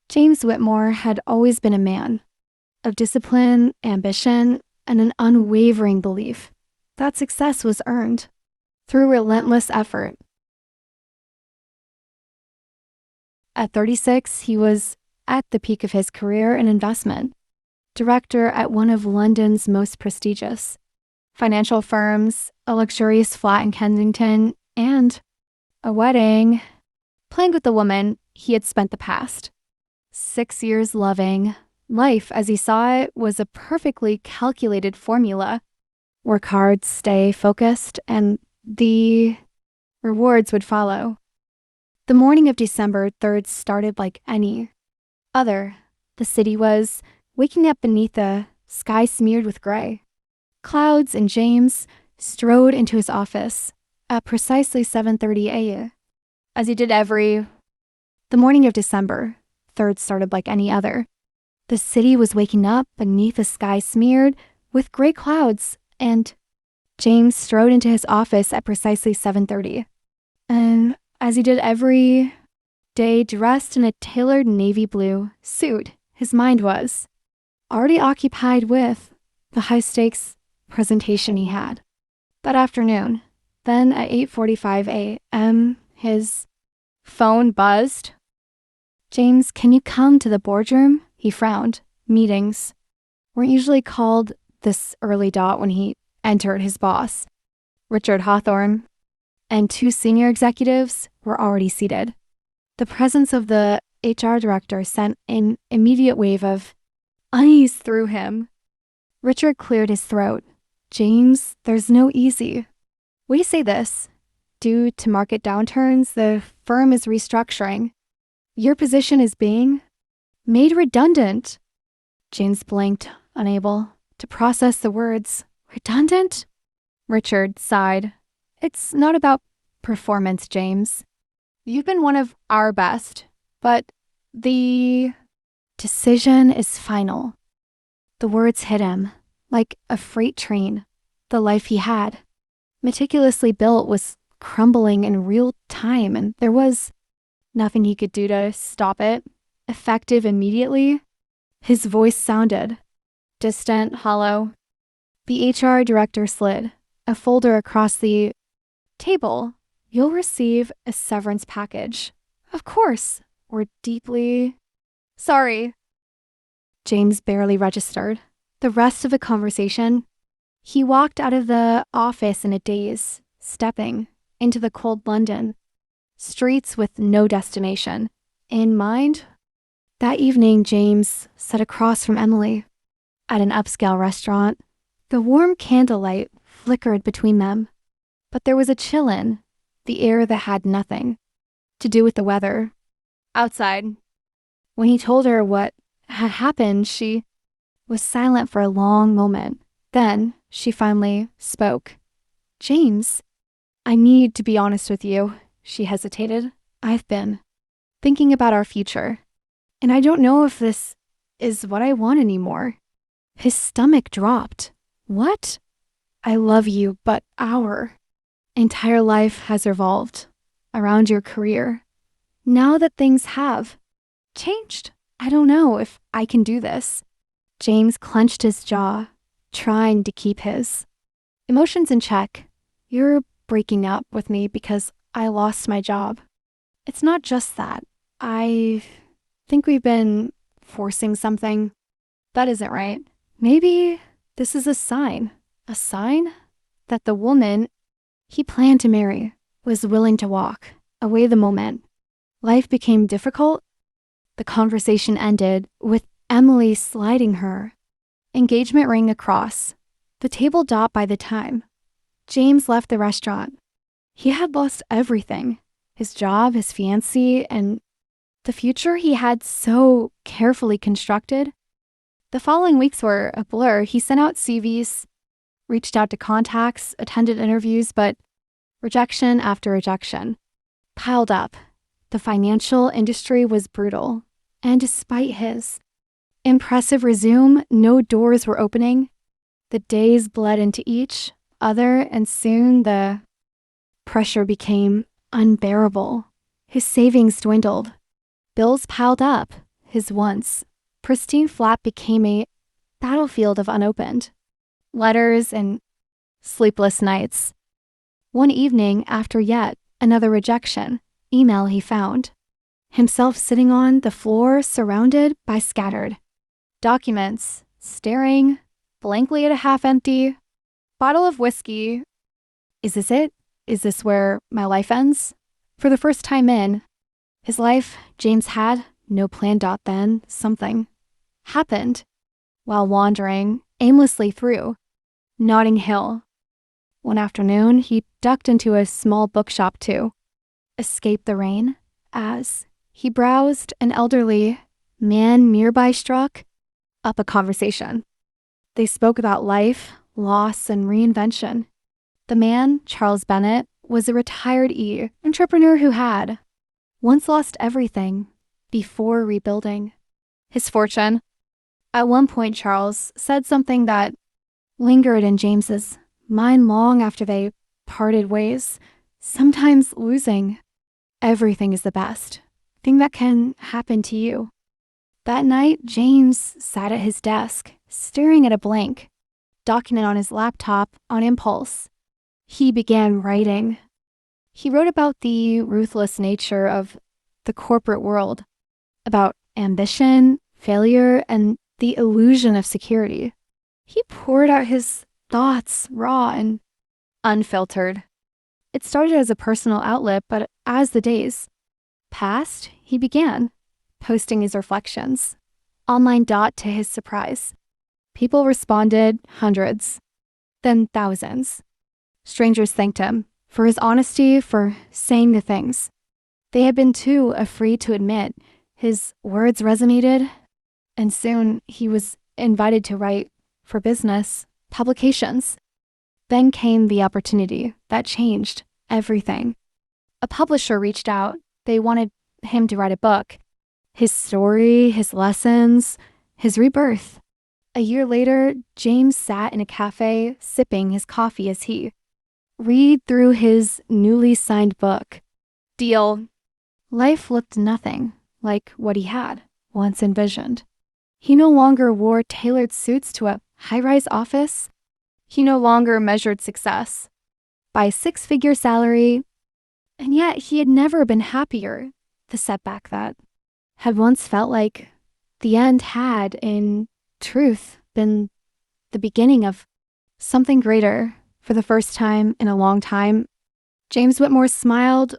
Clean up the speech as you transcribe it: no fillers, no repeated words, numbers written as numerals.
James Whitmore had always been a man of discipline, ambition, and an unwavering belief that success was earned through relentless effort. At 36, he was at the peak of his career in investment, director at one of London's most prestigious financial firms, a luxurious flat in Kensington, and a wedding, playing with the woman he had spent the past 6 years loving. Life, as he saw it, was a perfectly calculated formula. Work hard, stay focused, and the rewards would follow. The morning of December 3rd started like any other. The city was waking up beneath a sky smeared with gray. Clouds, and James strode into his office at precisely 7:30 a.m. As he did the morning of December 3rd started like any other. The city was waking up beneath a sky smeared with gray clouds, and James strode into his office at precisely 7:30. And as he did every day, dressed in a tailored navy blue suit, his mind was already occupied with the high-stakes presentation he had that afternoon. Then at 8:45 a.m., his phone buzzed. "James, can you come to the boardroom?" He frowned. Meetings weren't usually called this early dot when he entered. His boss, Richard Hawthorne, and two senior executives were already seated. The presence of the HR director sent an immediate wave of unease through him. Richard cleared his throat. "James, there's no easy. We say this. Due to market downturns, the firm is restructuring. Your position is being made redundant." James blinked, unable to process the words. "Redundant?" Richard sighed. "It's not about performance, James. You've been one of our best, but the decision is final." The words hit him like a freight train. The life he had, meticulously built, was crumbling in real time, and there was nothing he could do to stop it. Effective immediately, his voice sounded distant, hollow. The HR director slid a folder across the table. "You'll receive a severance package." "Of course. We're deeply sorry." James barely registered the rest of the conversation. He walked out of the office in a daze, stepping into the cold London streets with no destination in mind. That evening, James sat across from Emily at an upscale restaurant. The warm candlelight flickered between them, but there was a chill in the air that had nothing to do with the weather outside. When he told her what had happened, she was silent for a long moment. Then she finally spoke. "James, I need to be honest with you." She hesitated. "I've been thinking about our future, and I don't know if this is what I want anymore." His stomach dropped. "What?" "I love you, but our entire life has revolved around your career. Now that things have changed, I don't know if I can do this." James clenched his jaw, trying to keep his emotions in check. "You're breaking up with me because I lost my job. It's not just that. I think we've been forcing something that isn't right. Maybe this is a sign that the woman he planned to marry was willing to walk away the moment life became difficult." The conversation ended with Emily sliding her engagement ring across the table dot. By the time James left the restaurant, he had lost everything: his job, his fiancé, and the future he had so carefully constructed. The following weeks were a blur. He sent out CVs, reached out to contacts, attended interviews, but rejection after rejection piled up. The financial industry was brutal, and despite his impressive resume, no doors were opening. The days bled into each other, and soon the pressure became unbearable. His savings dwindled. Bills piled up. his once pristine flat became a battlefield of unopened letters and sleepless nights. One evening, after yet another rejection email, he found himself sitting on the floor surrounded by scattered documents, staring blankly at a half-empty bottle of whiskey. Is this it? Is this where my life ends? For the first time in his life, James had no plan. Then something happened while wandering aimlessly through Notting Hill. One afternoon, he ducked into a small bookshop to escape the rain. As he browsed, an elderly man nearby struck up a conversation. They spoke about life, loss, and reinvention. The man, Charles Bennett, was a retired entrepreneur who had once lost everything before rebuilding his fortune. At one point, Charles said something that lingered in James's mind long after they parted ways. Sometimes losing everything is the best thing that can happen to you. That night, James sat at his desk, staring at a blank document on his laptop on impulse. He began writing. He wrote about the ruthless nature of the corporate world, about ambition, failure, and the illusion of security. He poured out his thoughts, raw and unfiltered. It started as a personal outlet, but as the days passed, he began posting his reflections online. To his surprise, people responded, hundreds, then thousands. Strangers thanked him for his honesty, for saying the things they had been too afraid to admit. His words resonated, and soon he was invited to write for business publications. Then came the opportunity that changed everything. A publisher reached out. They wanted him to write a book. His story, his lessons, his rebirth. A year later, James sat in a cafe sipping his coffee as he read through his newly signed book. Deal. Life looked nothing like what he had once envisioned. He no longer wore tailored suits to a high-rise office. He no longer measured success by a six-figure salary, and yet he had never been happier. The setback that had once felt like the end had, in truth, been the beginning of something greater. For the first time in a long time, James Whitmore smiled